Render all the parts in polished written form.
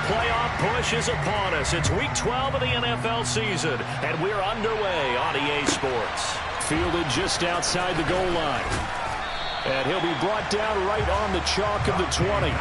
playoff push is upon us. It's Week 12 of the NFL season, and we're underway on EA Sports. Fielded just outside the goal line. And he'll be brought down right on the chalk of the 20.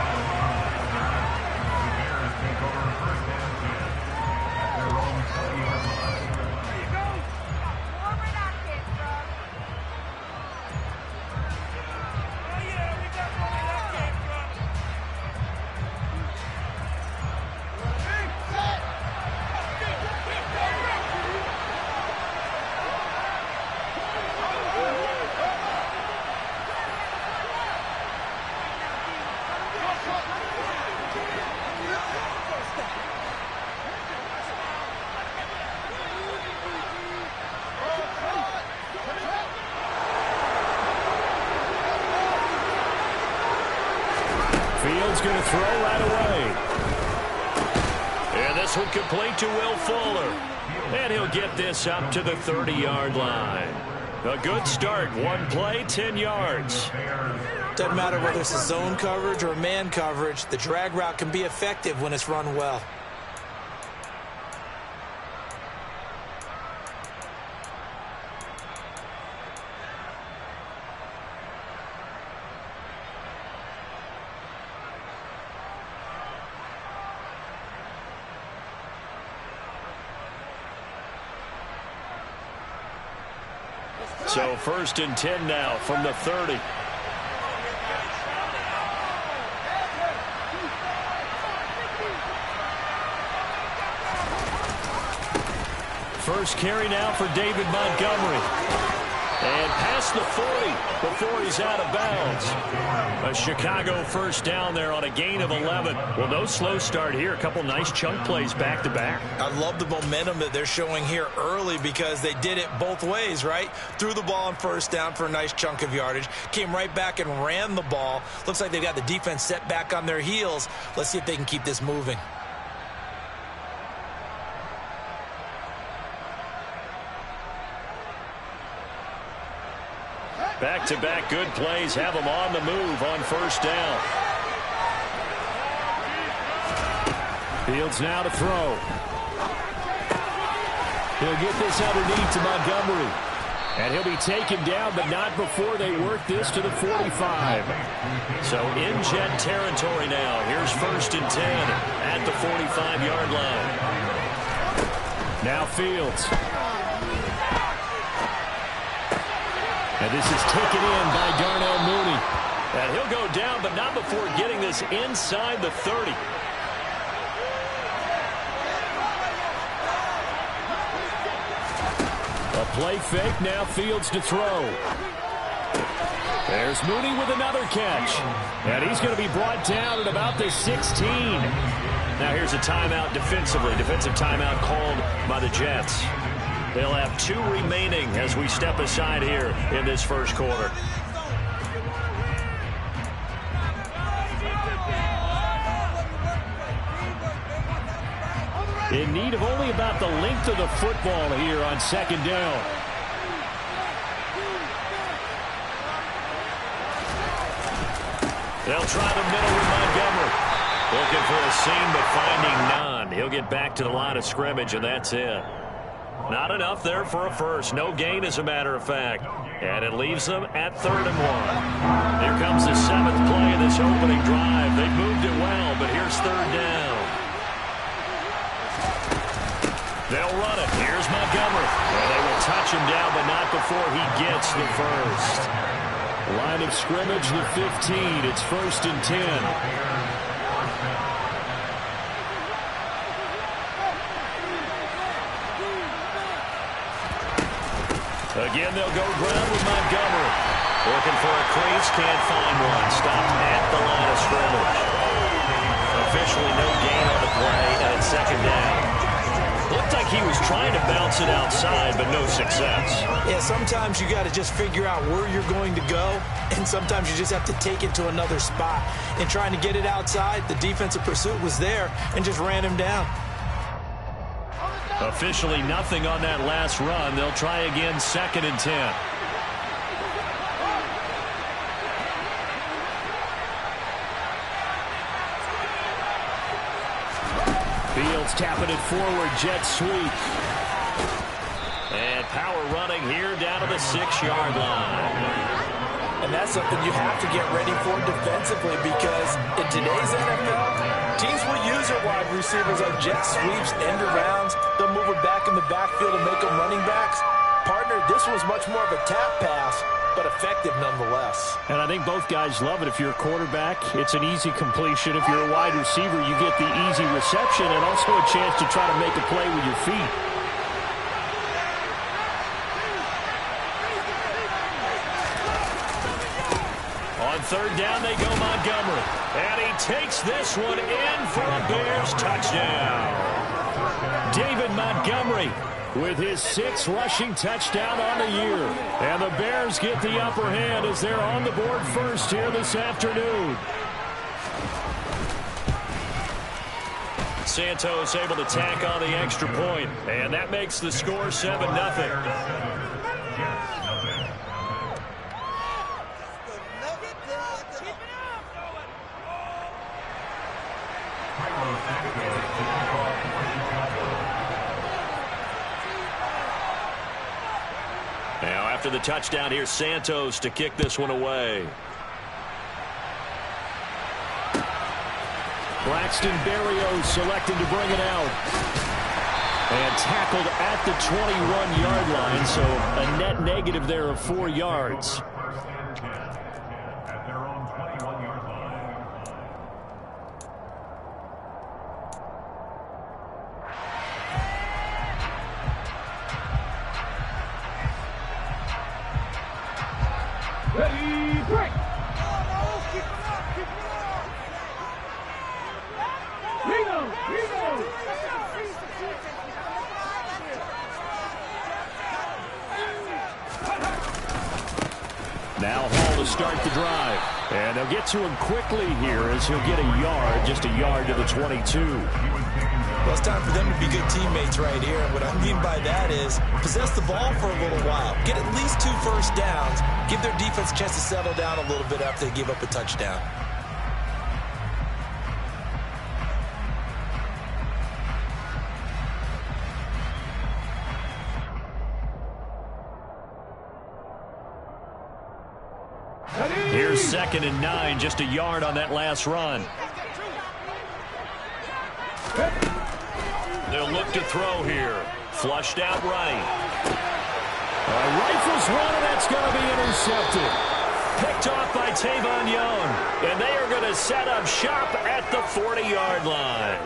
Fields going to throw right away. And this one complete to Will Fuller. And he'll get this up to the 30-yard line. A good start. One play, 10 yards. Doesn't matter whether it's a zone coverage or man coverage. The drag route can be effective when it's run well. So 1st and 10 now from the 30. First carry now for David Montgomery. And past the 40 before he's out of bounds. A Chicago first down there on a gain of 11. Well, no slow start here. A couple nice chunk plays back-to-back. I love the momentum that they're showing here early because they did it both ways, right? Threw the ball on first down for a nice chunk of yardage. Came right back and ran the ball. Looks like they've got the defense set back on their heels. Let's see if they can keep this moving. Back-to-back good plays have them on the move on first down. Fields now to throw. He'll get this underneath to Montgomery. And he'll be taken down, but not before they work this to the 45. So in jet territory now. Here's 1st and 10 at the 45-yard line. Now Fields. And this is taken in by Darnell Mooney. And he'll go down, but not before getting this inside the 30. A play fake, now Fields to throw. There's Mooney with another catch. And he's going to be brought down at about the 16. Now here's a timeout defensively. Defensive timeout called by the Jets. They'll have 2 remaining as we step aside here in this first quarter. In need of only about the length of the football here on 2nd down. They'll try the middle with Montgomery. Looking for a seam, but finding none. He'll get back to the line of scrimmage, and that's it. Not enough there for a first. No gain, as a matter of fact. And it leaves them at 3rd and 1. Here comes the 7th play of this opening drive. They moved it well, but here's 3rd down. They'll run it. Here's Montgomery. And they will touch him down, but not before he gets the first. Line of scrimmage, the 15. It's 1st and 10. Again, they'll go ground with Montgomery. Looking for a crease, can't find one. Stopped at the line of scrimmage. Officially no gain on the play, and it's 2nd down. Looked like he was trying to bounce it outside, but no success. Yeah, sometimes you got to just figure out where you're going to go, and sometimes you just have to take it to another spot. In trying to get it outside, the defensive pursuit was there and just ran him down. Officially nothing on that last run. They'll try again, 2nd and 10. Fields tapping it forward, jet sweep. And power running here down to the 6-yard line. And that's something you have to get ready for defensively, because in today's NFL, teams will use their wide receivers on jet sweeps, end arounds. They'll move it back in the backfield and make them running backs. Partner, this was much more of a tap pass, but effective nonetheless. And I think both guys love it. If you're a quarterback, it's an easy completion. If you're a wide receiver, you get the easy reception and also a chance to try to make a play with your feet. On third down, they go Montgomery. And he takes this one in for a Bears touchdown. David Montgomery with his 6th rushing touchdown on the year. And the Bears get the upper hand as they're on the board first here this afternoon. Santos able to tack on the extra point, and that makes the score 7-0. Now, after the touchdown, here's Santos to kick this one away. Braxton Berrios selecting to bring it out. And tackled at the 21-yard line, so a net negative there of 4 yards. Ready, break! Now Hall to start the drive. And they'll get to him quickly here as he'll get a yard, just a yard to the 22. Well, it's time for them to be good teammates right here. And what I mean by that is possess the ball for a little while. Get at least 2 first downs. Give their defense a chance to settle down a little bit after they give up a touchdown. Here's 2nd and 9, just a yard on that last run. They'll look to throw here. Flushed out right. Rifles one, and that's going to be intercepted. Picked off by Tavon Young. And they are going to set up shop at the 40-yard line.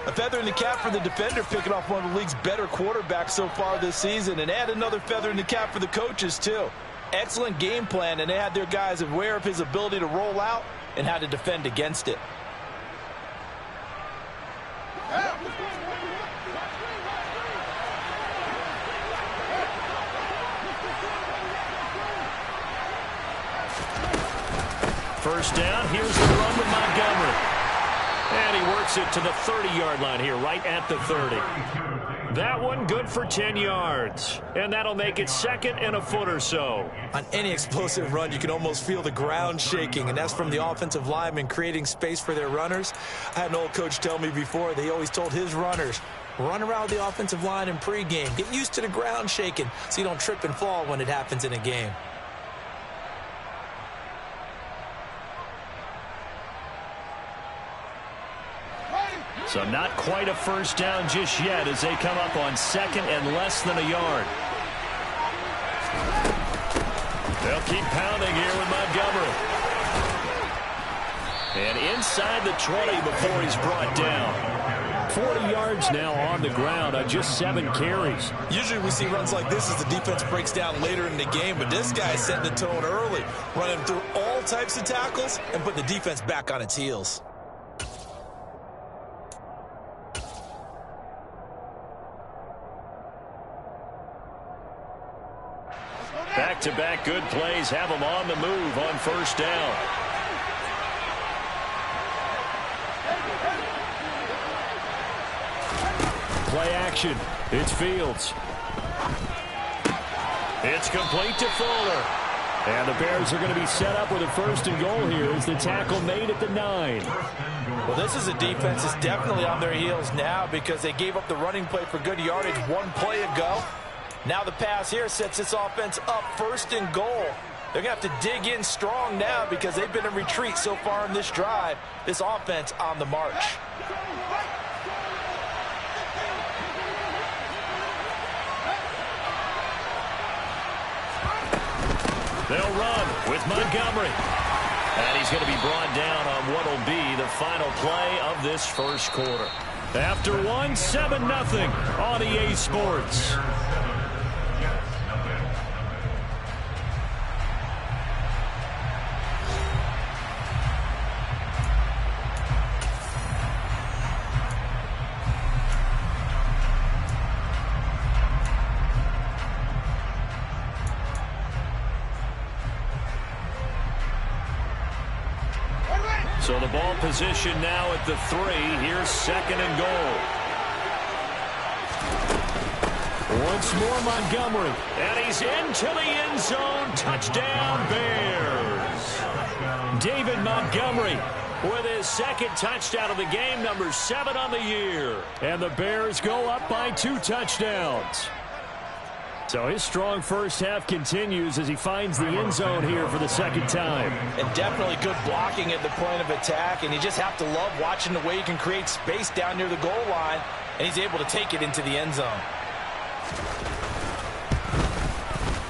A feather in the cap for the defender, picking off one of the league's better quarterbacks so far this season. And add another feather in the cap for the coaches, too. Excellent game plan, and they had their guys aware of his ability to roll out and how to defend against it. First down, here's the run with Montgomery. And he works it to the 30-yard line here, right at the 30. That one good for 10 yards. And that'll make it 2nd and a foot or so. On any explosive run, you can almost feel the ground shaking, and that's from the offensive linemen creating space for their runners. I had an old coach tell me before, they always told his runners, run around the offensive line in pregame. Get used to the ground shaking so you don't trip and fall when it happens in a game. So not quite a first down just yet as they come up on 2nd and less than a yard. They'll keep pounding here with Montgomery. And inside the 20 before he's brought down. 40 yards now on the ground on just 7 carries. Usually we see runs like this as the defense breaks down later in the game, but this guy's setting the tone early, running through all types of tackles and putting the defense back on its heels. Back-to-back good plays have them on the move on first down. Play action. It's Fields. It's complete to Fuller. And the Bears are going to be set up with a 1st and goal here as the tackle made at the 9. Well, this is a defense that's definitely on their heels now because they gave up the running play for good yardage one play ago. Now the pass here sets this offense up 1st and goal. They're going to have to dig in strong now because they've been in retreat so far in this drive. This offense on the march. They'll run with Montgomery. And he's going to be brought down on what will be the final play of this 1st quarter. After 7-0 on EA Sports. So the ball position now at the 3. Here's 2nd and goal. Once more Montgomery. And he's into the end zone. Touchdown Bears. David Montgomery with his 2nd touchdown of the game, number 7 on the year. And the Bears go up by 2 touchdowns. So his strong first half continues as he finds the end zone here for the 2nd time. And definitely good blocking at the point of attack, and you just have to love watching the way he can create space down near the goal line, and he's able to take it into the end zone.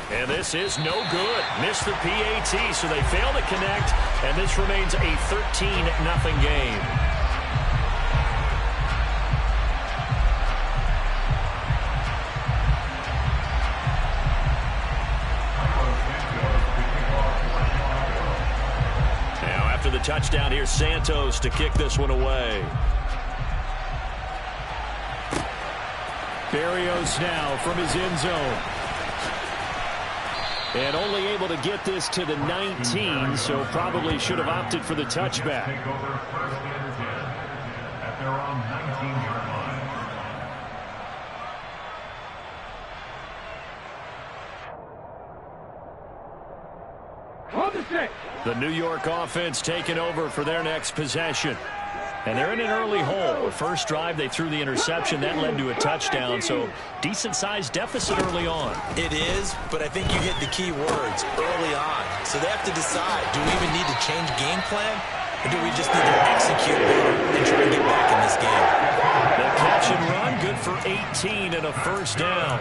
And this is no good. Missed the PAT, so they fail to connect, and this remains a 13-0 game. The touchdown here, Santos to kick this one away. Berrios now from his end zone. And only able to get this to the 19, so probably should have opted for the touchback. At their own 19-yard line. On the stick. The New York offense taking over for their next possession. And they're in an early hole. First drive, they threw the interception. That led to a touchdown, so decent-sized deficit early on. It is, but I think you hit the key words, early on. So they have to decide, do we even need to change game plan, or do we just need to execute and try and get back in this game? The catch and run, good for 18 and a 1st down.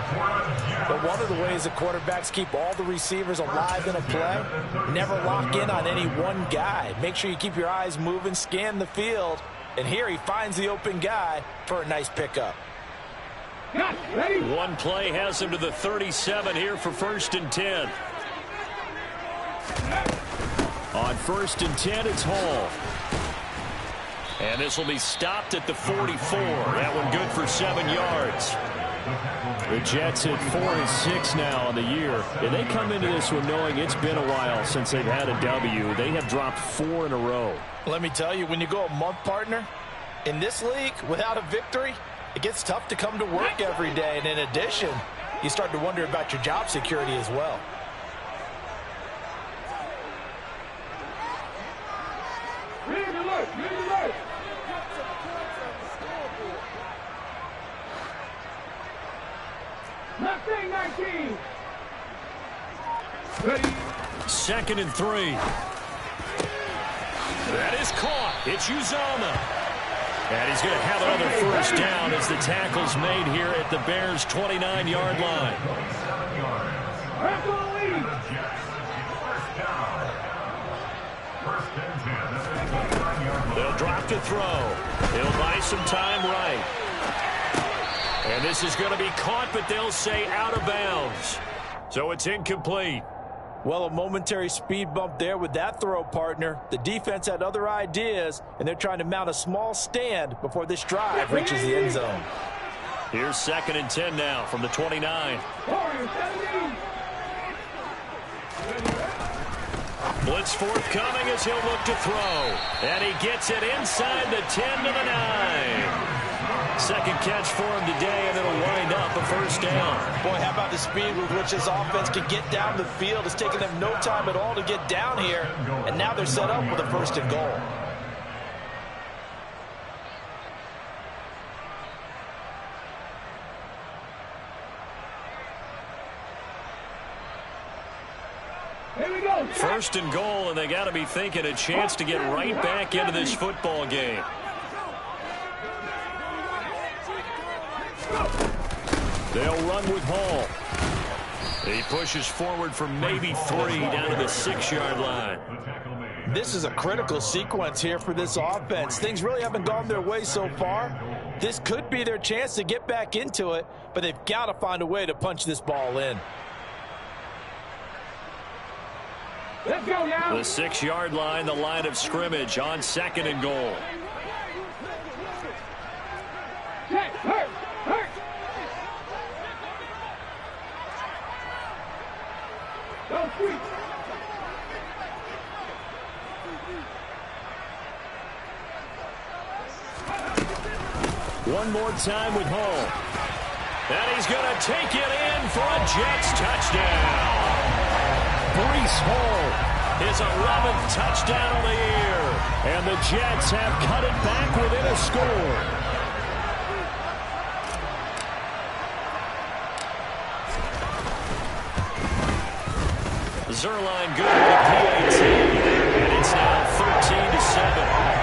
But one of the ways the quarterbacks keep all the receivers alive in a play, never lock in on any one guy. Make sure you keep your eyes moving, scan the field, and here he finds the open guy for a nice pickup. One play has him to the 37 here for 1st and 10. On 1st and 10, it's Hall. And this will be stopped at the 44. That one good for 7 yards. The Jets at 4-6 now on the year. And they come into this one knowing it's been a while since they've had a W. They have dropped 4 in a row. Let me tell you, when you go a month, partner, in this league without a victory, it gets tough to come to work every day. And in addition, you start to wonder about your job security as well. Second and 3. That is caught. It's Uzomah. And he's going to have another 1st down as the tackle's made here at the Bears' 29-yard line. They'll drop to throw. He'll buy some time right. And this is going to be caught, but they'll say out of bounds. So it's incomplete. Well, a momentary speed bump there with that throw, partner. The defense had other ideas, and they're trying to mount a small stand before this drive reaches the end zone. Here's 2nd and 10 now from the 29. Blitz forthcoming as he'll look to throw. And he gets it inside the 10 to the 9. Second catch for him today, and it'll wind up a first down. Boy, how about the speed with which this offense can get down the field? It's taken them no time at all to get down here, and now they're set up with a first and goal. First and goal, and they got to be thinking a chance to get right back into this football game. They'll run with Hall. He pushes forward for maybe 3 down to the 6-yard line. This is a critical sequence here for this offense. Things really haven't gone their way so far. This could be their chance to get back into it, but they've got to find a way to punch this ball in. Let's go now. The 6-yard line, the line of scrimmage on second and goal. Hurt. Go free. One more time with Hall. And he's going to take it in for a Jets touchdown. Breece Hall, his 11th touchdown of the year. And the Jets have cut it back within a score. Zerline good with a PAT. And it's now 13-7.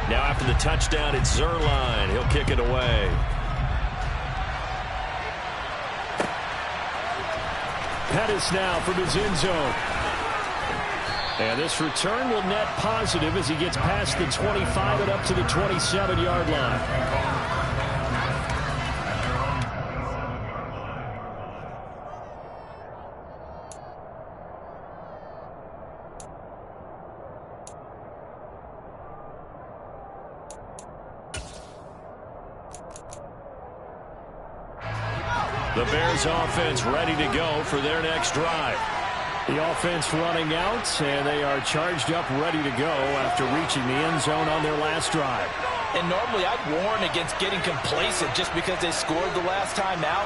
Now after the touchdown, it's Zerline. He'll kick it away. Pratice now from his end zone. And this return will net positive as he gets past the 25 and up to the 27-yard line. The Bears offense ready to go for their next drive. The offense running out, and they are charged up, ready to go after reaching the end zone on their last drive. And normally I'd warn against getting complacent just because they scored the last time out.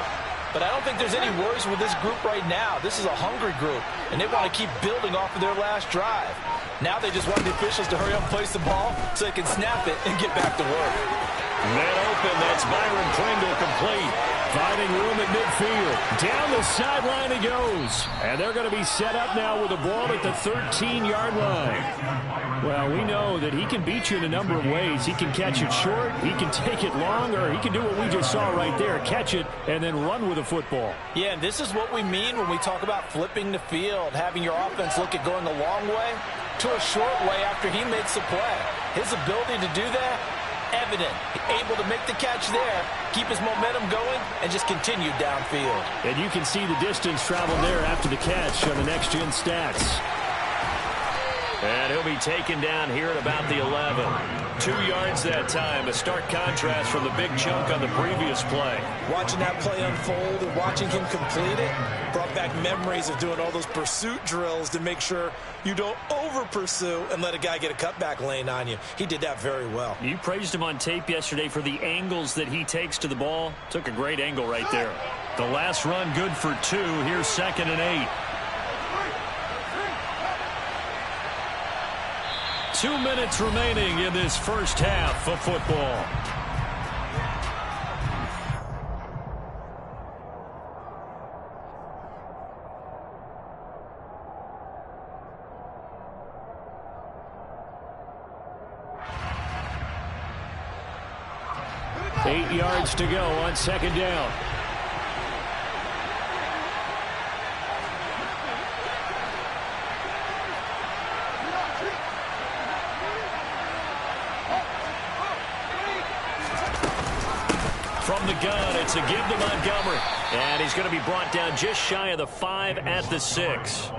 But I don't think there's any worries with this group right now. This is a hungry group, and they want to keep building off of their last drive. Now they just want the officials to hurry up and place the ball so they can snap it and get back to work. Man open, that's Byron Pringle complete. Finding room at midfield. Down the sideline he goes. And they're going to be set up now with the ball at the 13-yard line. Well, we know that he can beat you in a number of ways. He can catch it short, he can take it long, or he can do what we just saw right there, catch it and then run with the football. Yeah, and this is what we mean when we talk about flipping the field, having your offense look at going a long way to a short way after he makes a play. His ability to do that, evident. Able to make the catch there, keep his momentum going, and just continue downfield. And you can see the distance traveled there after the catch on the next-gen stats. And he'll be taken down here at about the 11. 2 yards that time, a stark contrast from the big chunk on the previous play. Watching that play unfold and watching him complete it brought back memories of doing all those pursuit drills to make sure you don't over-pursue and let a guy get a cutback lane on you. He did that very well. You praised him on tape yesterday for the angles that he takes to the ball. Took a great angle right there. The last run good for 2. Here's 2nd and 8. 2 minutes remaining in this first half of football. Eight yards to go on 2nd down. From the gun, it's a give to Montgomery. And he's going to be brought down just shy of the 5 at the 6.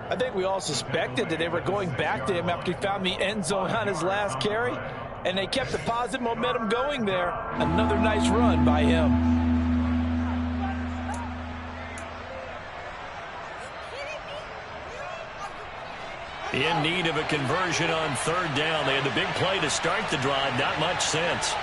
I think we all suspected that they were going back to him after he found the end zone on his last carry, and they kept the positive momentum going there. Another nice run by him. In need of a conversion on third down. They had the big play to start the drive. Not much sense.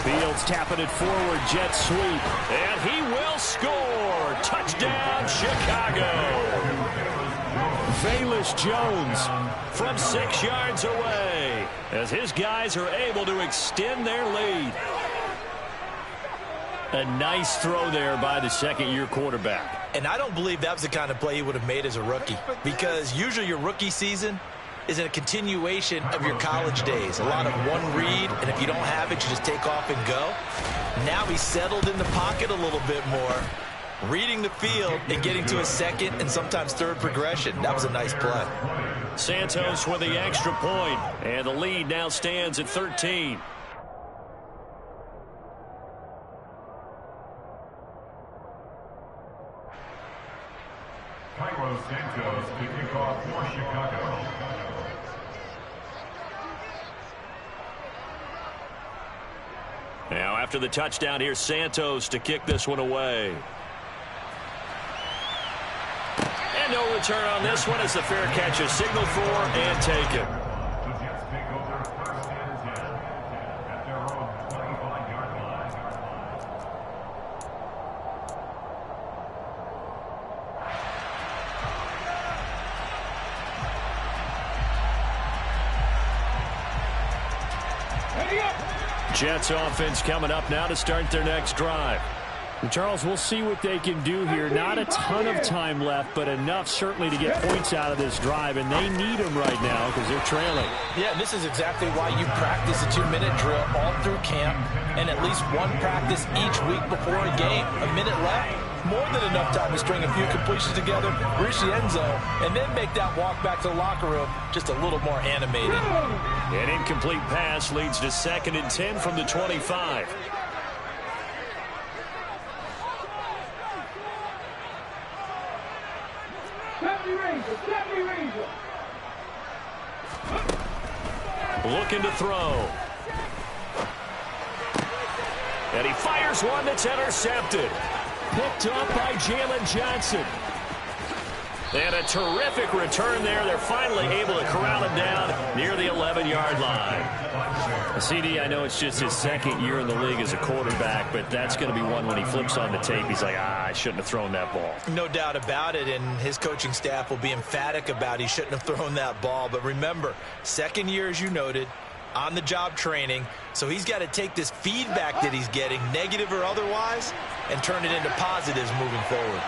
Fields tapping it forward. Jet sweep. And he will score. Touchdown, Chicago. Velus Jones from 6 yards away as his guys are able to extend their lead. A nice throw there by the second-year quarterback. And I don't believe that was the kind of play he would have made as a rookie, because usually your rookie season is a continuation of your college days. A lot of one read, and if you don't have it, you just take off and go. Now he's settled in the pocket a little bit more, reading the field and getting to a second and sometimes third progression. That was a nice play. Santos with the extra point, and the lead now stands at 13. Santos to kick off for Chicago. Now after the touchdown, here's Santos to kick this one away. And no return on this one as the fair catch is signaled for and taken. The Jets take over first and 10 at their own 25-yard line. Jets offense coming up now to start their next drive. And Charles, we'll see what they can do here. Not a ton of time left, but enough certainly to get points out of this drive, and they need them right now because they're trailing. Yeah, this is exactly why you practice a 2-minute drill all through camp and at least one practice each week before a game. A minute left, more than enough time to string a few completions together, reach the end zone, and then make that walk back to the locker room just a little more animated. An incomplete pass leads to 2nd and 10 from the 25. Looking to throw. And he fires one that's intercepted. Picked up by Jalen Johnson. And a terrific return there. They're finally able to corral him down near the 11-yard line. CD, I know it's just his second year in the league as a quarterback, but that's going to be one when he flips on the tape. He's like, I shouldn't have thrown that ball. No doubt about it, and his coaching staff will be emphatic about he shouldn't have thrown that ball. But remember, second year, as you noted, on-the-job training, so he's got to take this feedback that he's getting, negative or otherwise, and turn it into positives moving forward.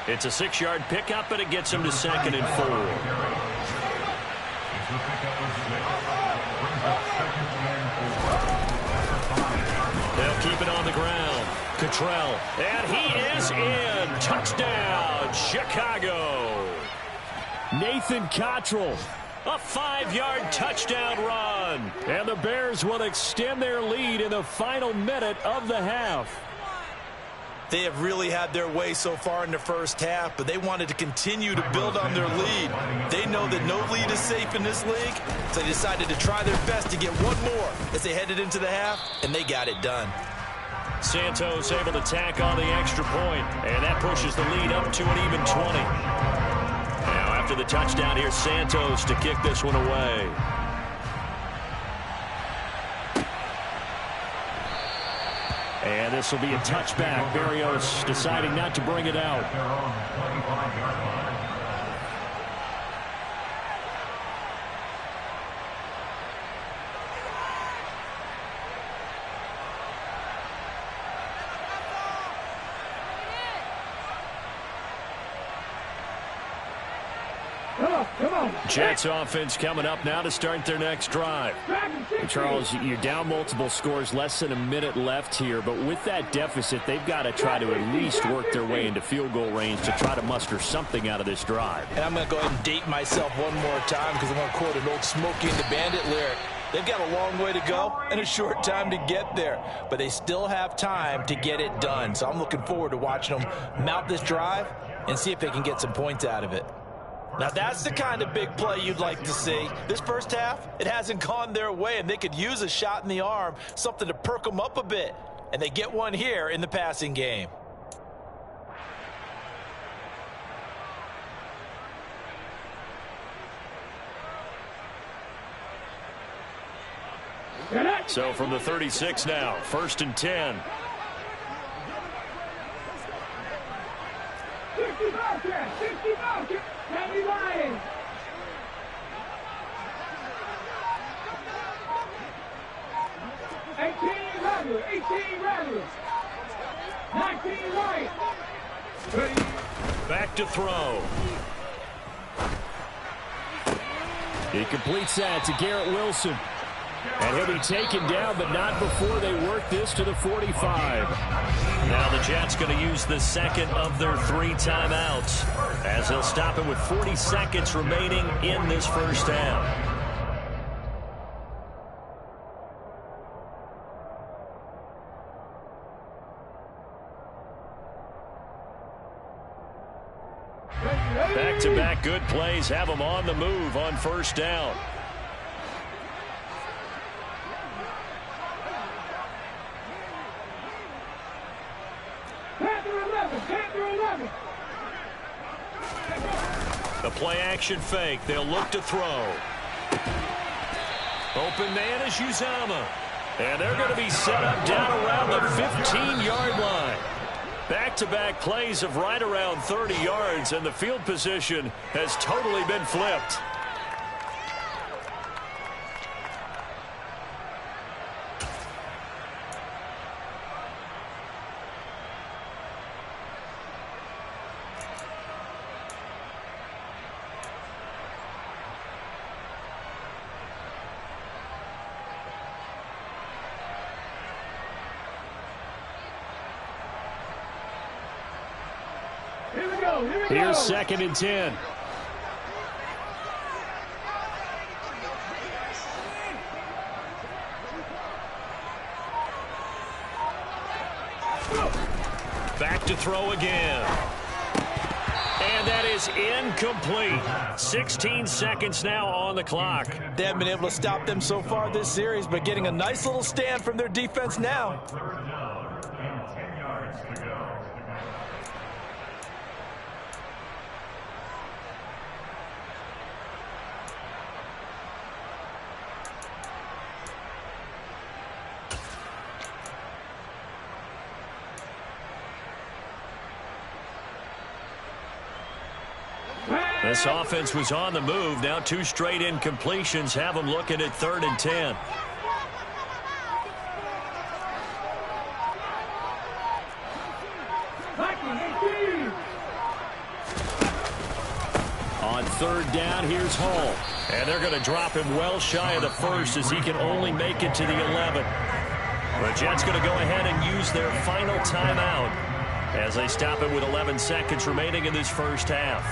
It's a 6-yard pickup, but it gets him to 2nd and 4. They'll keep it on the ground. Cottrell, and he is in. Touchdown, Chicago. Nathan Cottrell. A 5-yard touchdown run. And the Bears will extend their lead in the final minute of the half. They have really had their way so far in the first half, but they wanted to continue to build on their lead. They know that no lead is safe in this league, so they decided to try their best to get one more as they headed into the half, and they got it done. Santos able to tack on the extra point, and that pushes the lead up to an even 20. Now after the touchdown, here's Santos to kick this one away. And this will be a touchback. Berrios deciding not to bring it out. Come on. Jets offense coming up now to start their next drive. Charles, you're down multiple scores, less than a minute left here, but with that deficit, they've got to try to at least work their way into field goal range to try to muster something out of this drive. And I'm going to go ahead and date myself one more time because I'm going to quote an old Smokey and the Bandit lyric. They've got a long way to go and a short time to get there, but they still have time to get it done. So I'm looking forward to watching them mount this drive and see if they can get some points out of it. Now, that's the kind of big play you'd like to see. This first half, it hasn't gone their way, and they could use a shot in the arm, something to perk them up a bit. And they get one here in the passing game. So from the 36 now, 1st and 10. 65 there, 65 there. County line. Eighteen regular. 19 right. Back to throw. He completes that to Garrett Wilson. And he'll be taken down, but not before they work this to the 45. Now the Jets going to use the second of their 3 timeouts as they'll stop it with 40 seconds remaining in this first half. Back-to-back good plays have them on the move on first down. The play-action fake. They'll look to throw. Open man is Uzama. And they're going to be set up down around the 15-yard line. Back-to-back plays of right around 30 yards, and the field position has totally been flipped. Here's 2nd and 10. Back to throw again. And that is incomplete. 16 seconds now on the clock. They haven't been able to stop them so far this series, but getting a nice little stand from their defense now. Third down and 10 yards to go. This offense was on the move. Now 2 straight incompletions have them looking at 3rd and 10. On 3rd down, here's Hall. And they're going to drop him well shy of the 1st as he can only make it to the 11. The Jets going to go ahead and use their final timeout as they stop it with 11 seconds remaining in this first half.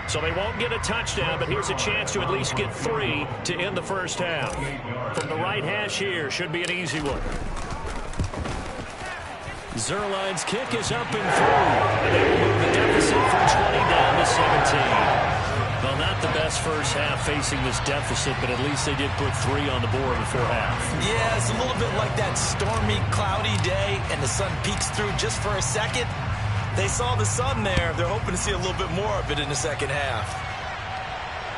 So they won't get a touchdown, but here's a chance to at least get 3 to end the first half. From the right hash here, should be an easy one. Zerline's kick is up and through. And they will move the deficit from 20 down to 17. Well, not the best first half facing this deficit, but at least they did put 3 on the board before half. Yeah, it's a little bit like that stormy, cloudy day, and the sun peeks through just for a second. They saw the sun there. They're hoping to see a little bit more of it in the second half.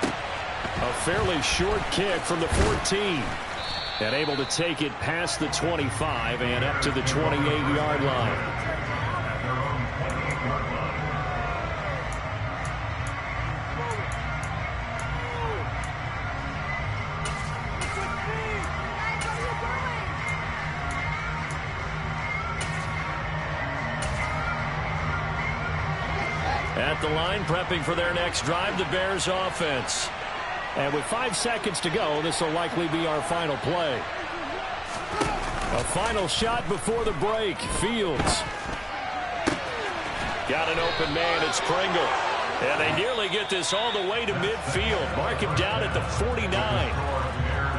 A fairly short kick from the 14. And able to take it past the 25 and up to the 28-yard line. At the line, prepping for their next drive, the Bears offense. And with 5 seconds to go, this will likely be our final play. A final shot before the break. Fields. Got an open man. It's Pringle. And they nearly get this all the way to midfield. Mark him down at the 49.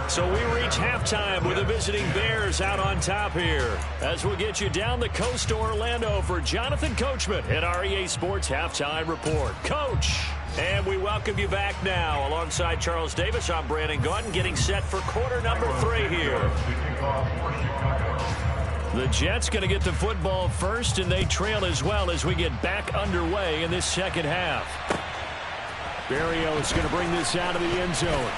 So we reach halftime with the visiting Bears out on top here. As we'll get you down the coast to Orlando for Jonathan Coachman at our EA Sports Halftime Report. Coach! And we welcome you back now. Alongside Charles Davis, I'm Brandon Gaudin, getting set for quarter number 3 here. The Jets going to get the football first, and they trail as well as we get back underway in this second half. Berrios going to bring this out of the end zone.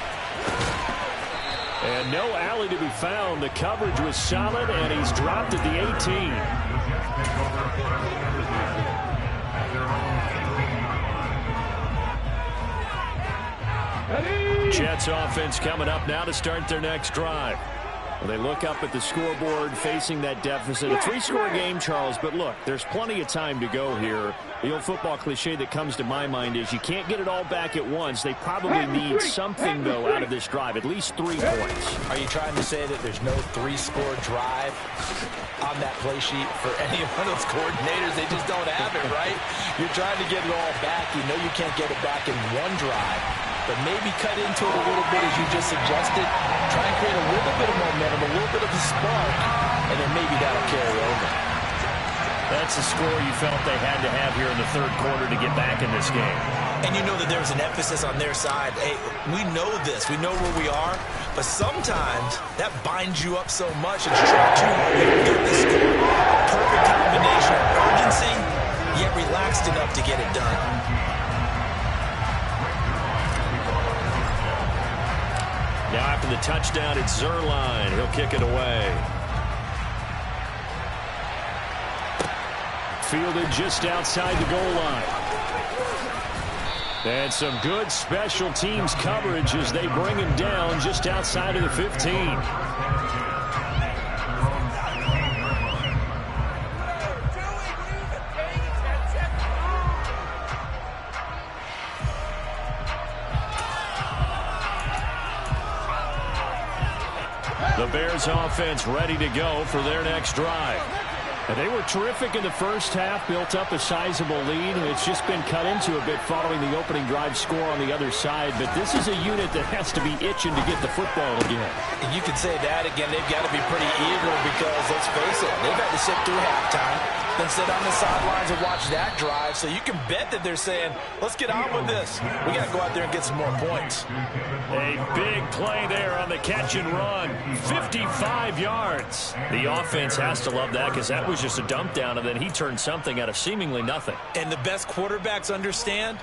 And no alley to be found. The coverage was solid, and he's dropped at the 18. Jets offense coming up now to start their next drive. Well, they look up at the scoreboard facing that deficit. A 3-score game, Charles, but look, there's plenty of time to go here. The old football cliche that comes to my mind is you can't get it all back at once. They probably need something, though, out of this drive, at least 3 points. Are you trying to say that there's no 3-score drive on that play sheet for any one of those coordinators? They just don't have it, right? You're trying to get it all back. You know you can't get it back in one drive. But maybe cut into it a little bit, as you just suggested. Try and create a little bit of momentum, a little bit of a spark, and then maybe that'll carry over. That's the score you felt they had to have here in the third quarter to get back in this game. And you know that there's an emphasis on their side. Hey, we know this. We know where we are. But sometimes that binds you up so much that you try too hard to get this score. Perfect combination of urgency, yet relaxed enough to get it done. Now after the touchdown, it's Zerline. He'll kick it away. Fielded just outside the goal line. And some good special teams coverage as they bring him down just outside of the 15. The Bears offense ready to go for their next drive. And they were terrific in the first half, built up a sizable lead, and it's just been cut into a bit following the opening drive score on the other side. But this is a unit that has to be itching to get the football again. And you can say that again. They've got to be pretty eager because, let's face it, they've had to sit through halftime, then sit on the sidelines and watch that drive. So you can bet that they're saying, let's get on with this. We got to go out there and get some more points. A big play there on the catch and run. 55 yards. The offense has to love that because that was just a dump down, and then he turned something out of seemingly nothing. And the best quarterbacks understand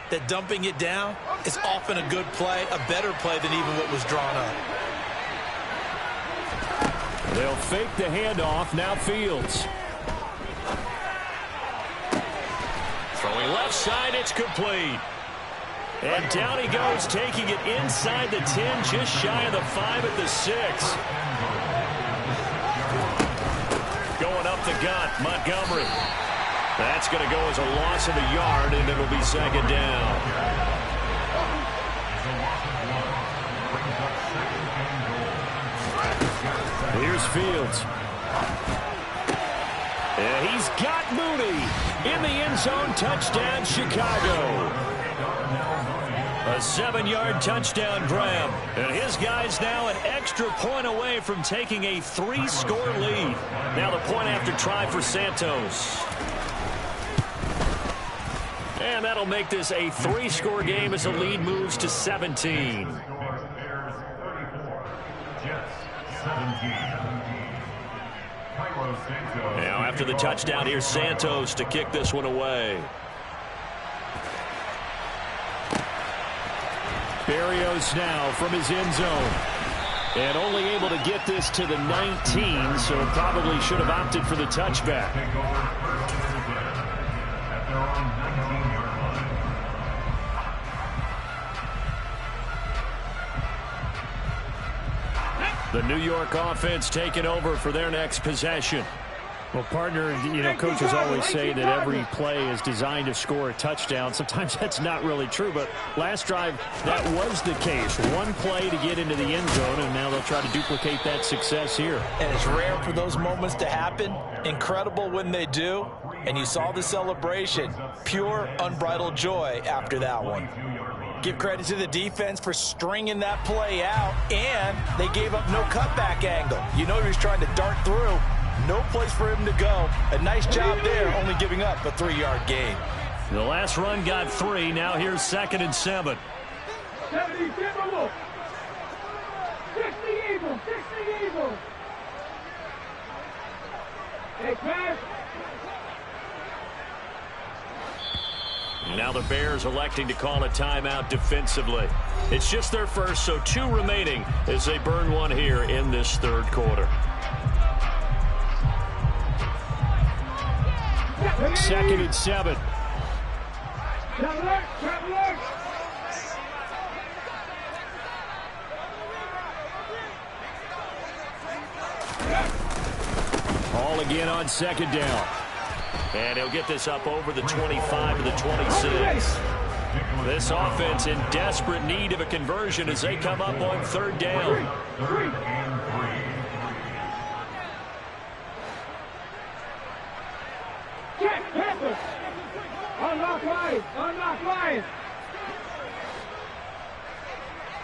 that dumping it down is often a good play, a better play than even what was drawn up. They'll fake the handoff. Now Fields. Throwing left side, it's complete. And down he goes, taking it inside the 10, just shy of the 5 at the 6. Going up the gut, Montgomery. That's going to go as a loss of a yard, and it'll be second down. Here's Fields. And he's got Mooney in the end zone. Touchdown, Chicago. A 7-yard touchdown grab. And his guys now an extra point away from taking a 3-score lead. Now the point after try for Santos. And that'll make this a 3-score game as the lead moves to 17. Now after the touchdown, here's Santos to kick this one away. Berrios now from his end zone. And only able to get this to the 19, so probably should have opted for the touchback. The New York offense taking over for their next possession. Well, partner, you know, coaches always say that every play is designed to score a touchdown. Sometimes that's not really true, but last drive, that was the case. One play to get into the end zone, and now they'll try to duplicate that success here. And it's rare for those moments to happen. Incredible when they do. And you saw the celebration. Pure, unbridled joy after that one. Give credit to the defense for stringing that play out, and they gave up no cutback angle. You know he was trying to dart through. No place for him to go. A nice job there, only giving up a 3-yard gain. The last run got 3. Now here's 2nd and 7. 70 Timberwolves. 60 Eagles. 60 Eagles. Hey, pass. Now the Bears electing to call a timeout defensively. It's just their first, so 2 remaining as they burn one here in this 3rd quarter. 2nd and 7. Traveler, traveler. All again on 2nd down. And he'll get this up over the 25 to the 26. This offense in desperate need of a conversion as they come up on 3rd down. Check, Panther. Unlock line, unlock line.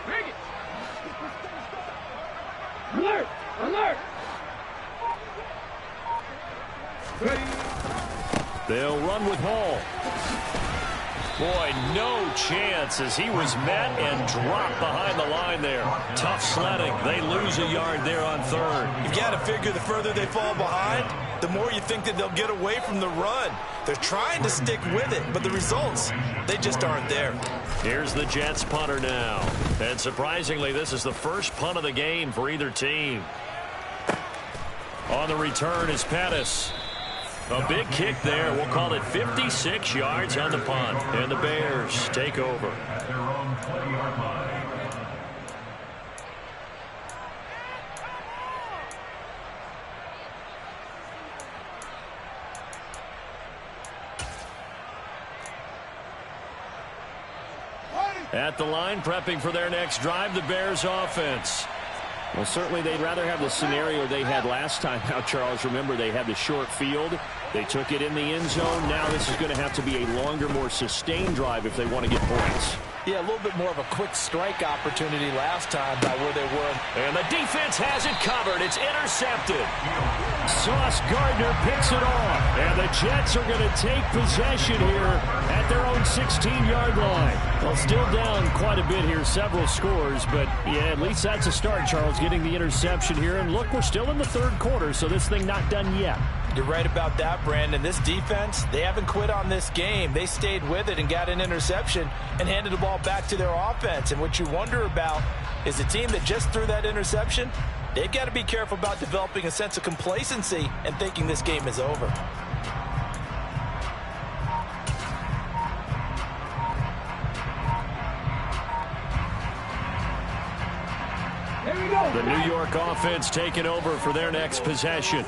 Bring it. Alert, alert. Ready. They'll run with Hall. Boy, no chance as he was met and dropped behind the line there. Tough sledding. They lose a yard there on 3rd. You've got to figure the further they fall behind, the more you think that they'll get away from the run. They're trying to stick with it, but the results, they just aren't there. Here's the Jets punter now. And surprisingly, this is the first punt of the game for either team. On the return is Pratice. A big kick there. We'll call it 56 yards on the punt. And the Bears take over. At their own 20-yard line. At the line, prepping for their next drive, the Bears offense. Well, certainly they'd rather have the scenario they had last time. Now, Charles, remember, they had the short field. They took it in the end zone. Now this is going to have to be a longer, more sustained drive if they want to get points. Yeah, a little bit more of a quick strike opportunity last time by where they were. And the defense has it covered. It's intercepted. Sauce Gardner picks it off. And the Jets are going to take possession here at their own 16-yard line. Well, still down quite a bit here, several scores. But, yeah, at least that's a start, Charles, getting the interception here. And, look, we're still in the 3rd quarter, so this thing not done yet. You're right about that, Brandon. This defense, they haven't quit on this game. They stayed with it and got an interception and handed the ball back to their offense. And what you wonder about is the team that just threw that interception, they've got to be careful about developing a sense of complacency and thinking this game is over. Here we go. The New York offense taking over for their next possession.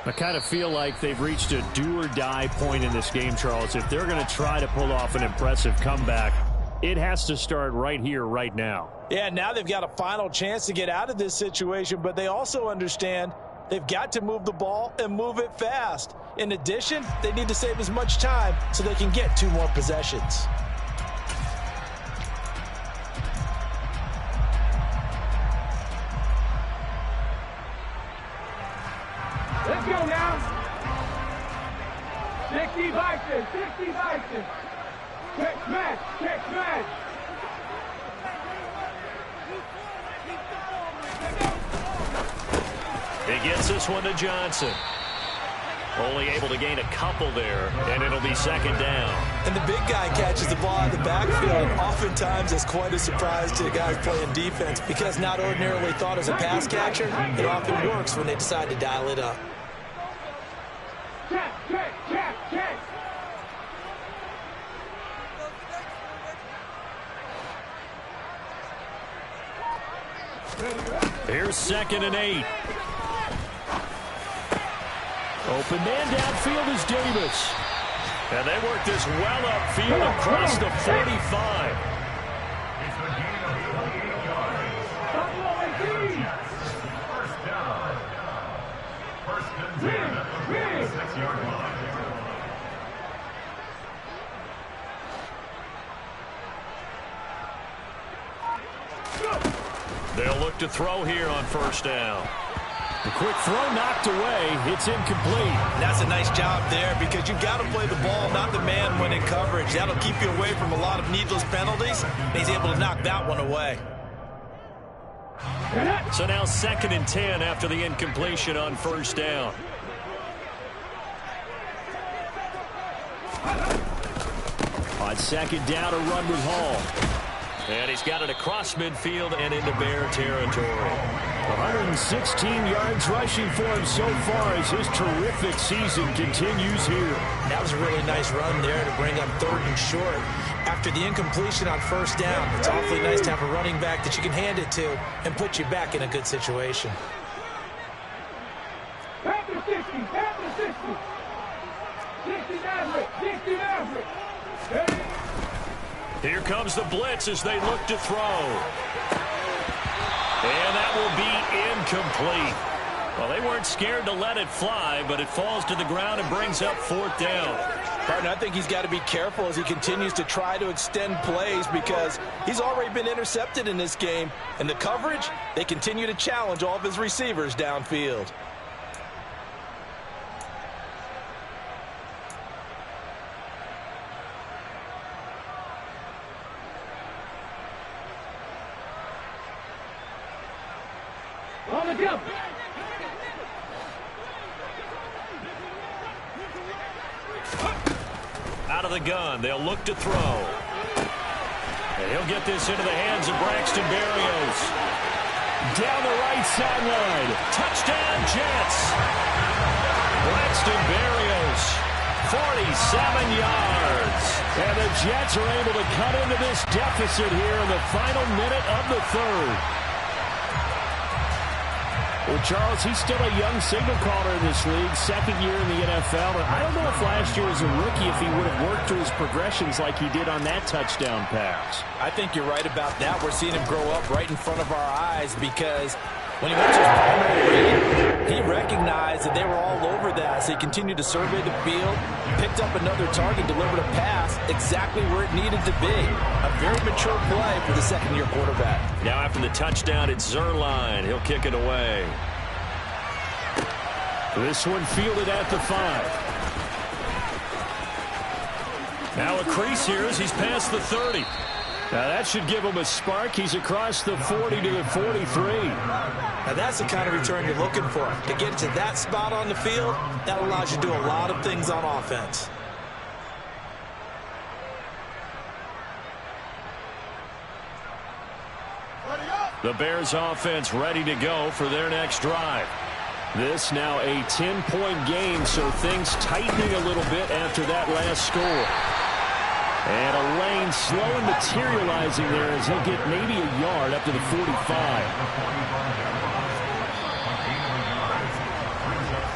I kind of feel like they've reached a do-or-die point in this game, Charles. If they're going to try to pull off an impressive comeback, it has to start right here, right now. Yeah, now they've got a final chance to get out of this situation, but they also understand they've got to move the ball and move it fast. In addition, they need to save as much time so they can get 2 more possessions. Let's go now. 60 Bison, 60 Bison. Check smash, check smash. He gets this one to Johnson. Only able to gain a couple there, and it'll be 2nd down. And the big guy catches the ball in the backfield. Oftentimes, it's quite a surprise to the guys playing defense because not ordinarily thought as a pass catcher, it often works when they decide to dial it up. Check, check, check, check. Here's 2nd and 8. Open man downfield is Davis. And they work this well upfield across the 45. It's a gain of 28 yards. First down. First and 10 at the 46-yard line. They'll look to throw here on first down. The quick throw knocked away. It's incomplete. That's a nice job there because you've got to play the ball, not the man when in coverage. That'll keep you away from a lot of needless penalties. And he's able to knock that one away. So now 2nd and 10 after the incompletion on first down. On 2nd down, a run with Hall. And he's got it across midfield and into Bear territory. 116 yards rushing for him so far as his terrific season continues here. That was a really nice run there to bring up 3rd and short. After the incompletion on first down, it's awfully nice to have a running back that you can hand it to and put you back in a good situation. After 60, after 60. 60 average, 60 average. Here comes the blitz as they look to throw. And that will be incomplete. Well, they weren't scared to let it fly, but it falls to the ground and brings up 4th down. Partner, I think he's got to be careful as he continues to try to extend plays because he's already been intercepted in this game. And the coverage, they continue to challenge all of his receivers downfield. On the jump. Out of the gun, they'll look to throw. And he'll get this into the hands of Braxton Berrios. Down the right sideline. Touchdown, Jets. Braxton Berrios, 47 yards. And the Jets are able to cut into this deficit here in the final minute of the 3rd. Well, Charles, he's still a young signal caller in this league, 2nd year in the NFL. And I don't know if last year as a rookie if he would have worked through his progressions like he did on that touchdown pass. I think you're right about that. We're seeing him grow up right in front of our eyes because when he went to his primary read, he recognized that they were all over that. So he continued to survey the field, picked up another target, delivered a pass exactly where it needed to be. A very mature play for the 2nd-year quarterback. Now after the touchdown, it's Zerline. He'll kick it away. This one fielded at the 5. Now a crease here as he's past the 30. Now that should give him a spark. He's across the 40 to the 43. Now that's the kind of return you're looking for. To get to that spot on the field, that allows you to do a lot of things on offense. The Bears offense ready to go for their next drive. This now a 10-point game, so things tightening a little bit after that last score. And a lane slow and materializing there as he'll get maybe a yard up to the 45.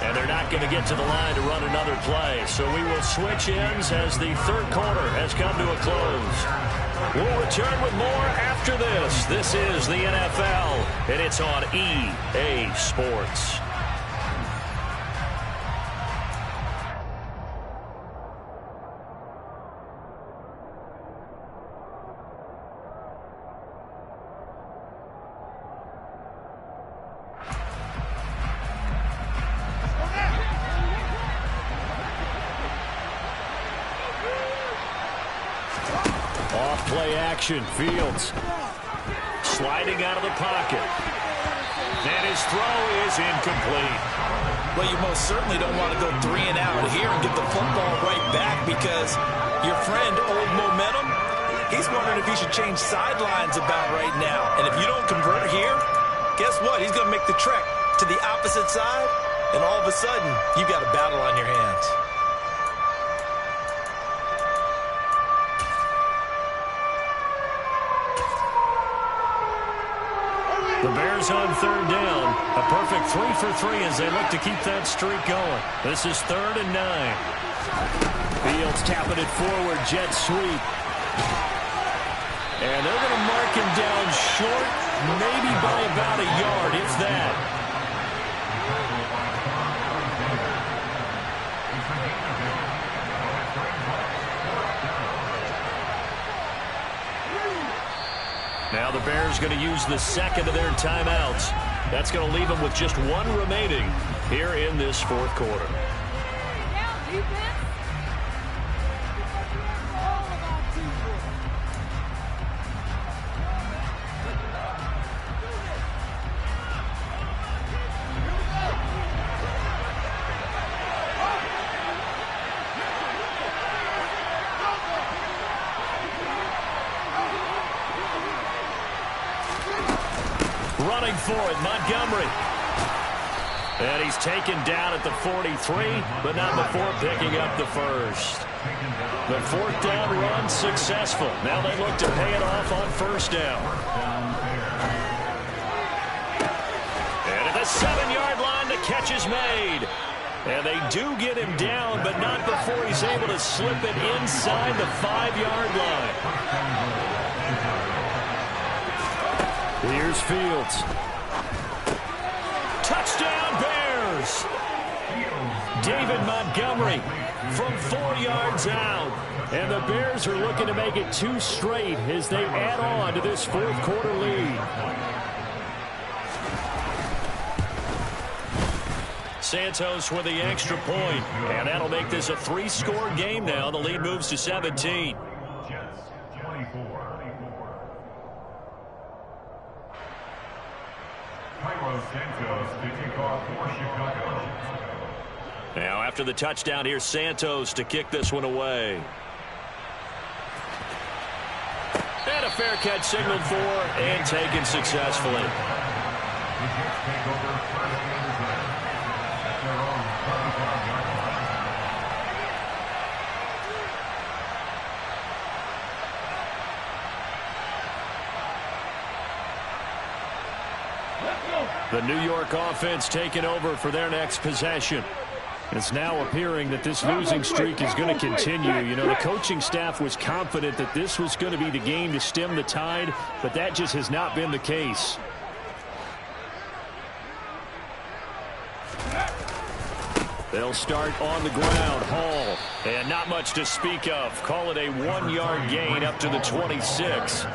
And they're not going to get to the line to run another play, so we will switch ends as the 3rd quarter has come to a close. We'll return with more after this. This is the NFL, and it's on EA Sports. Play action, Fields. Sliding out of the pocket. And his throw is incomplete. Well, you most certainly don't want to go 3 and out here and get the football right back because your friend, Old Momentum, he's wondering if he should change sidelines about right now. And if you don't convert here, guess what? He's going to make the trek to the opposite side, and all of a sudden, you've got a battle on your hands. The Bears on third down. A perfect 3 for 3 as they look to keep that streak going. This is 3rd and 9. Fields tapping it forward, jet sweep. And they're going to mark him down short, maybe by about a yard, if that. Now the Bears going to use the second of their timeouts. That's going to leave them with just one remaining here in this fourth quarter. Running for it, Montgomery. And he's taken down at the 43, but not before picking up the first. The fourth down run successful. Now they look to pay it off on first down. And at the 7-yard line, the catch is made. And they do get him down, but not before he's able to slip it inside the 5-yard line. Here's Fields. Touchdown, Bears! David Montgomery from 4 yards out. And the Bears are looking to make it 2 straight as they add on to this fourth quarter lead. Santos with the extra point, and that'll make this a 3-score game now. The lead moves to 17. Jets 24. Santos to kick off for Chicago. Now after the touchdown, here's Santos to kick this one away. And a fair catch signaled for and taken successfully. The Jets take over first and 10 at their own 35-yard line. The New York offense taking over for their next possession. It's now appearing that this losing streak is going to continue. You know, the coaching staff was confident that this was going to be the game to stem the tide, but that just has not been the case. They'll start on the ground. Hall. And not much to speak of. Call it a 1-yard gain up to the 26.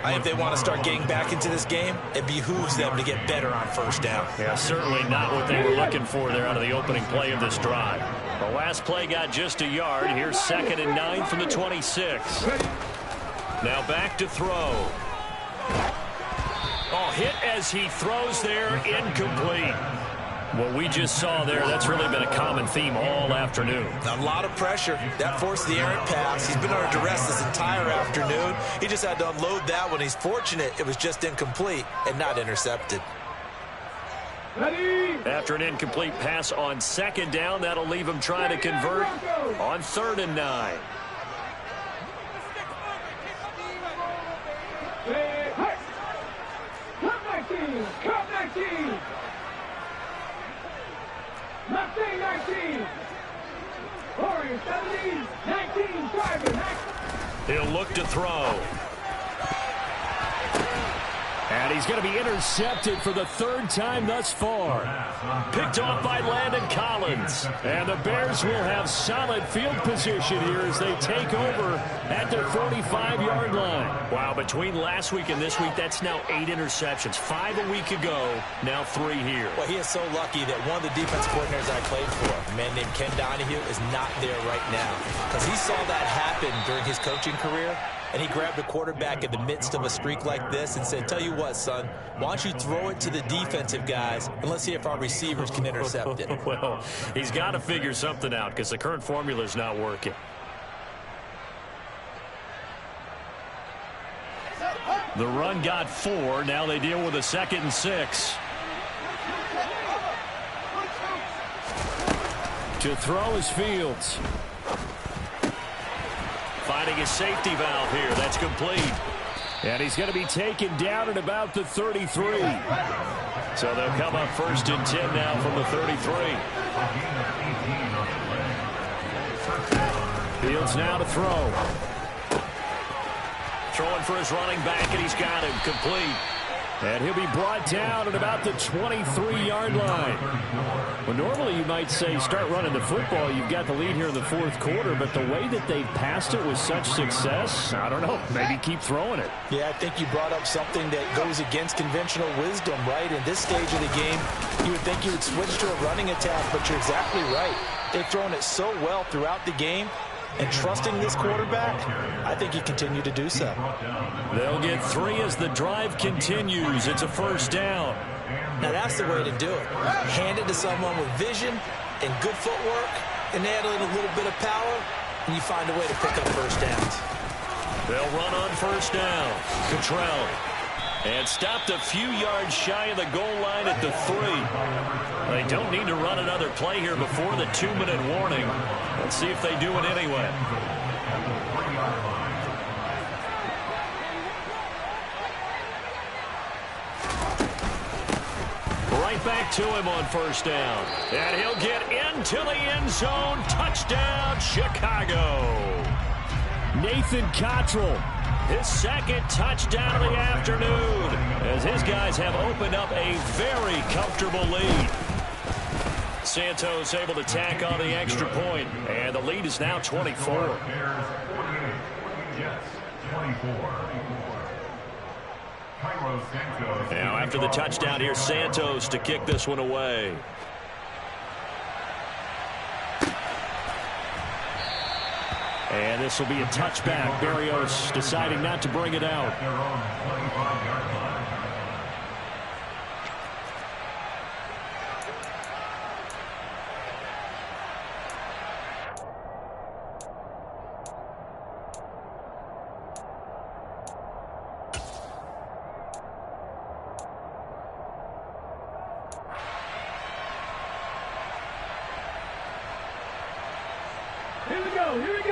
If they want to start getting back into this game, it behooves them to get better on first down. Yeah, certainly not what they were looking for there out of the opening play of this drive. The last play got just a yard. Here's 2nd and 9 from the 26. Now back to throw. Oh, hit as he throws there, incomplete. What we just saw there, that's really been a common theme all afternoon. A lot of pressure. That forced the errant pass. He's been under duress this entire afternoon. He just had to unload that one. He's fortunate it was just incomplete and not intercepted. After an incomplete pass on 2nd down, that'll leave him trying to convert on 3rd and 9. Cut 19. 19. Warriors 17, 19, driving. He'll look to throw. And he's going to be intercepted for the 3rd time thus far. Picked off by Landon Collins. And the Bears will have solid field position here as they take over at their 45-yard line. Wow, between last week and this week, that's now 8 interceptions. 5 a week ago, now 3 here. Well, he is so lucky that one of the defensive coordinators I played for, a man named Ken Donahue, is not there right now. Because he saw that happen during his coaching career. And he grabbed a quarterback in the midst of a streak like this and said, tell you what, son, why don't you throw it to the defensive guys, and let's see if our receivers can intercept it. Well, he's got to figure something out because the current formula is not working. The run got 4. Now they deal with a 2nd and 6. To throw is Fields. Finding a safety valve here. That's complete. And he's going to be taken down at about the 33. So they'll come up 1st and 10 now from the 33. Fields now to throw. Throwing for his running back, and he's got him complete. And he'll be brought down at about the 23-yard line. Well, normally you might say start running the football. You've got the lead here in the 4th quarter, but the way that they've passed it with such success, I don't know, maybe keep throwing it. Yeah, I think you brought up something that goes against conventional wisdom, right? In this stage of the game, you would think you would switch to a running attack, but you're exactly right. They've thrown it so well throughout the game. And trusting this quarterback, I think he continued to do so. They'll get 3 as the drive continues. It's a 1st down. Now that's the way to do it. Hand it to someone with vision and good footwork, and add in a little bit of power, and you find a way to pick up 1st downs. They'll run on 1st down. Cottrell. And stopped a few yards shy of the goal line at the 3. They don't need to run another play here before the 2-minute warning. Let's see if they do it anyway. Right back to him on 1st down. And he'll get into the end zone. Touchdown, Chicago. Nathan Cottrell. His 2nd touchdown of the afternoon, as his guys have opened up a very comfortable lead. Santos able to tack on the extra point, and the lead is now 24. Now after the touchdown, here's Santos to kick this one away. And this will be a touchback. Berrios deciding not to bring it out.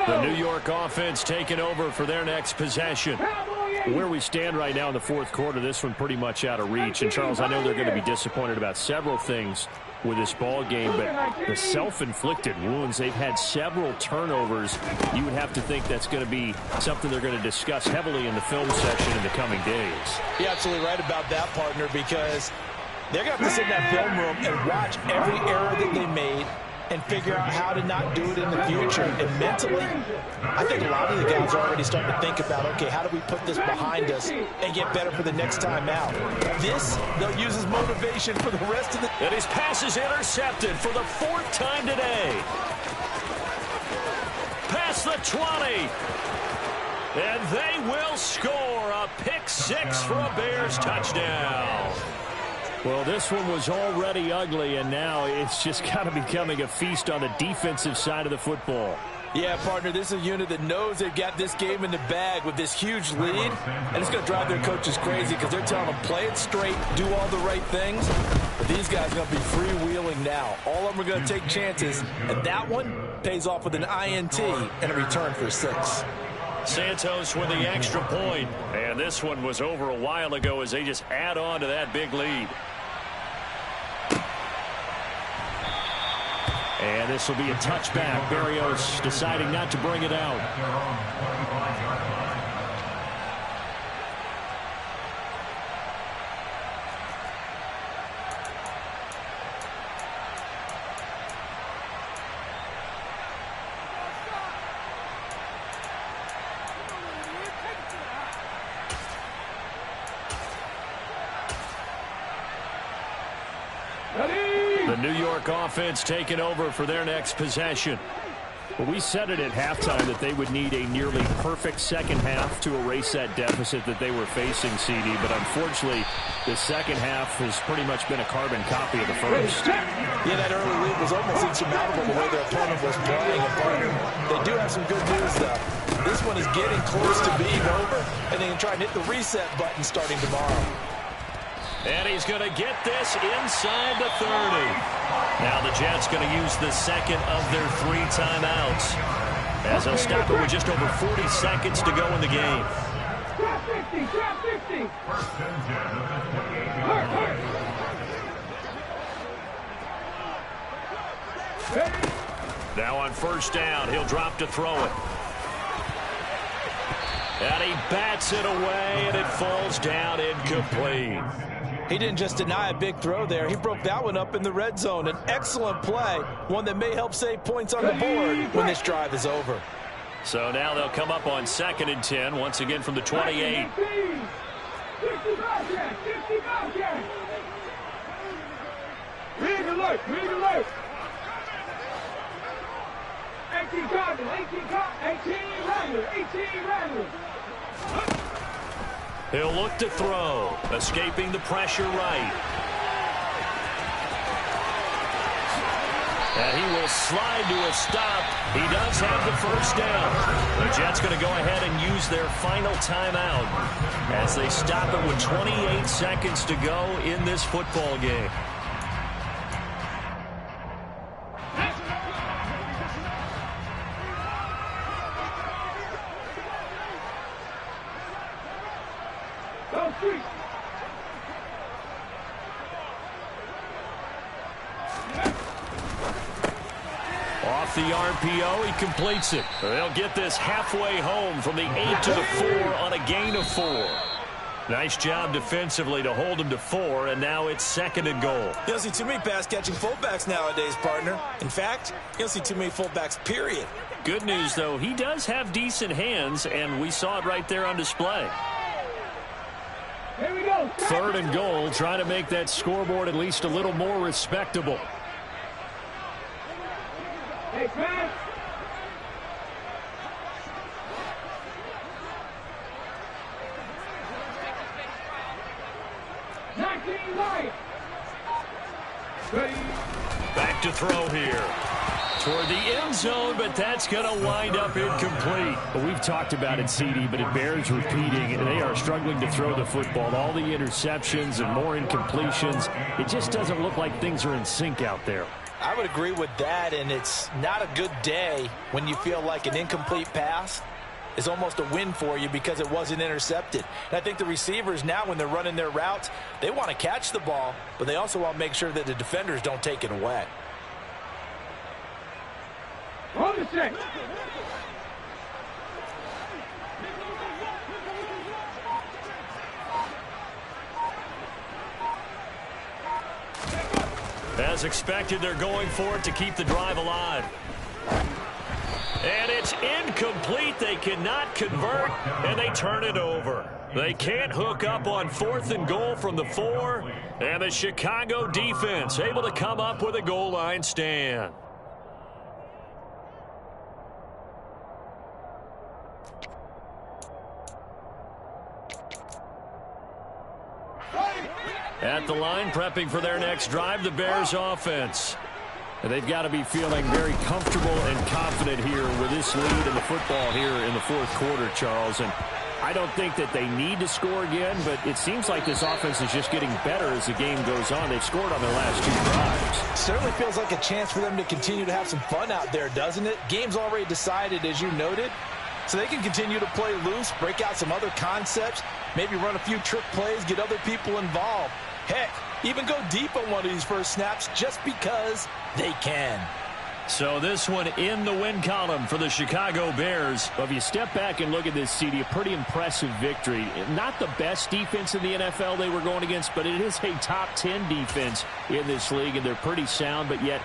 The New York offense taking over for their next possession. Where we stand right now in the 4th quarter, this one pretty much out of reach. And, Charles, I know they're going to be disappointed about several things with this ball game, but the self-inflicted wounds, they've had several turnovers. You would have to think that's going to be something they're going to discuss heavily in the film section in the coming days. You're absolutely right about that, partner, because they're going to have to sit in that film room and watch every error that they made and figure out how to not do it in the future. And mentally, I think a lot of the guys are already starting to think about, okay, how do we put this behind us and get better for the next time out? This, they'll use as motivation for the rest of the... And his pass is intercepted for the 4th time today. Past the 20. And they will score a pick 6 for a Bears touchdown. Well, this one was already ugly, and now it's just kind of becoming a feast on the defensive side of the football. Yeah, partner, this is a unit that knows they've got this game in the bag with this huge lead, and it's going to drive their coaches crazy because they're telling them, play it straight, do all the right things. But these guys are going to be freewheeling now. All of them are going to take chances, and that one pays off with an INT and a return for 6. Santos with the extra point, and this one was over a while ago as they just add on to that big lead. And this will be a touchback. Berrios deciding not to bring it out. The New York offense taking over for their next possession. Well, we said it at halftime that they would need a nearly perfect second half to erase that deficit that they were facing, CD. But unfortunately, the second half has pretty much been a carbon copy of the first. Yeah, that early lead was almost insurmountable the way their opponent was playing. They do have some good news, though. This one is getting close to being over, and they can try and hit the reset button starting tomorrow. And he's going to get this inside the 30. Now the Jets going to use the second of their 3 timeouts, as they'll stop it with just over 40 seconds to go in the game. 50. First and 10 of the 28. Hurt. Ready? Now on first down, he'll drop to throw it. And he bats it away, and it falls down incomplete. He didn't just deny a big throw there. He broke that one up in the red zone. An excellent play, one that may help save points on the board when this drive is over. So now they'll come up on 2nd and 10, once again from the 28. 65 yards. Rig alert. 18 Cardinals. 18 Ramblers. He'll look to throw, escaping the pressure right. And he will slide to a stop. He does have the first down. The Jets going to go ahead and use their final timeout as they stop it with 28 seconds to go in this football game. Off the RPO, he completes it. They'll get this halfway home from the 8 to the 4 on a gain of 4. Nice job defensively to hold him to 4, and now it's 2nd and goal. You don't see too many pass-catching fullbacks nowadays, partner. In fact, you don't see too many fullbacks, period. Good news, though, he does have decent hands, and we saw it right there on display. Here we go. 3rd and goal, trying to make that scoreboard at least a little more respectable. Thanks, man. Back to throw here. Toward the end zone, but that's going to wind up incomplete. Well, we've talked about it, CD, but it bears repeating. They are struggling to throw the football. All the interceptions and more incompletions. It just doesn't look like things are in sync out there. I would agree with that, and it's not a good day when you feel like an incomplete pass is almost a win for you because it wasn't intercepted. And I think the receivers now, when they're running their routes, they want to catch the ball, but they also want to make sure that the defenders don't take it away. On the set. As expected, they're going for it to keep the drive alive. And it's incomplete. They cannot convert, and they turn it over. They can't hook up on 4th and goal from the 4, and the Chicago defense able to come up with a goal line stand. At the line, prepping for their next drive, the Bears offense. And they've got to be feeling very comfortable and confident here with this lead in the football here in the 4th quarter, Charles. And I don't think that they need to score again, but it seems like this offense is just getting better as the game goes on. They've scored on their last 2 drives. Certainly feels like a chance for them to continue to have some fun out there, doesn't it? Game's already decided, as you noted, so they can continue to play loose, break out some other concepts, maybe run a few trick plays, get other people involved. Heck, even go deep on one of these first snaps just because they can. So this one in the win column for the Chicago Bears. Well, if you step back and look at this, CD, a pretty impressive victory. Not the best defense in the NFL they were going against, but it is a top 10 defense in this league, and they're pretty sound, but yet